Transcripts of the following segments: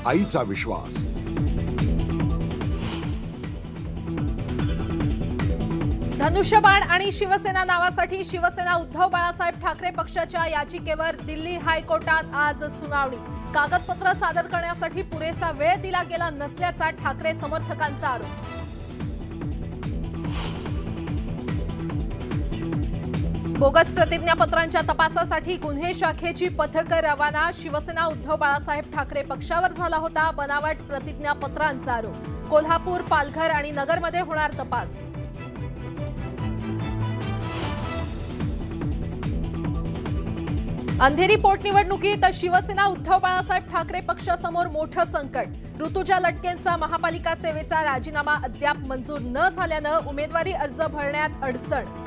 आईचा विश्वास। धनुष्यबाण आणि शिवसेना नावासाठी शिवसेना उद्धव बाळासाहेब ठाकरे पक्षाच्या याचिकेवर दिल्ली हायकोर्टात आज सुनावणी। कागदपत्र सादर करण्यासाठी पुरेसा वेळ दिला गेला नसल्याचा ठाकरे समर्थकांचा आरोप। बोगस प्रतिज्ञापत्रांच्या तपासासाठी गुन्हे शाखेची पथकं रवाना। शिवसेना उद्धव बाळासाहेब ठाकरे पक्षावर झाला होता बनावट प्रतिज्ञापत्रांचा आरोप। कोल्हापूर, पालघर आणि नगरमध्ये होणार तपास। अंधेरी पोटनिवडणुकीत शिवसेना उद्धव बाळासाहेब ठाकरे पक्षासमोर मोठं संकट। ऋतुजा लटकेंचा महापालिका सेवेचा राजीनामा अद्याप मंजूर न झाल्यानं उमेदवारी अर्ज भरण्यात अडचण।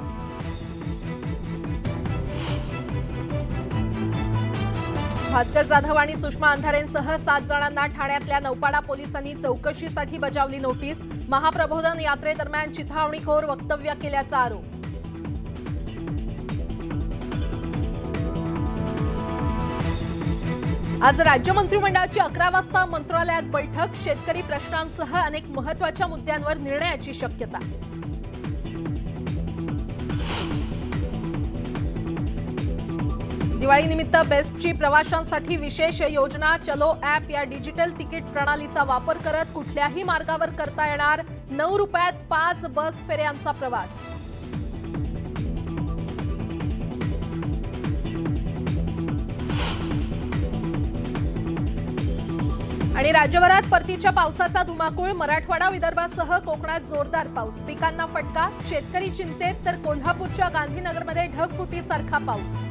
भास्कर जाधव आणि सुषमा अंधारेंसह 7 जणांना ठाण्यातल्या नौपाडा पोलिसांनी चौकशीसाठी बजावली नोटीस। महाप्रबोधन यात्रेदरम्यान चिथावणीखोर वक्तव्य केल्याचा आरोप। आज राज्य मंत्रिमंडळाची 11 वाजता मंत्रालयात बैठक। शेतकरी प्रश्नांसह अनेक महत्त्वाच्या मुद्द्यांवर निर्णयाची शक्यता। दिवाळीनिमित्त बेस्टची प्रवाशांसाठी विशेष योजना। चलो ॲप या डिजिटल तिकीट प्रणालीचा वापर करत कुठल्याही मार्गावर करता येणार 9 रुपयात 5 बस फेऱ्यांचा प्रवास। आणि राज्यभरात परतीच्या पावसाचा धुमाकूळ। मराठवाडा, विदर्भासह कोकणात जोरदार पाऊस। पिकांना फटका, शेतकरी चिंतेत तर कोल्हापूरच्या गांधीनगरमध्ये ढगफुटीसारखा पाऊस।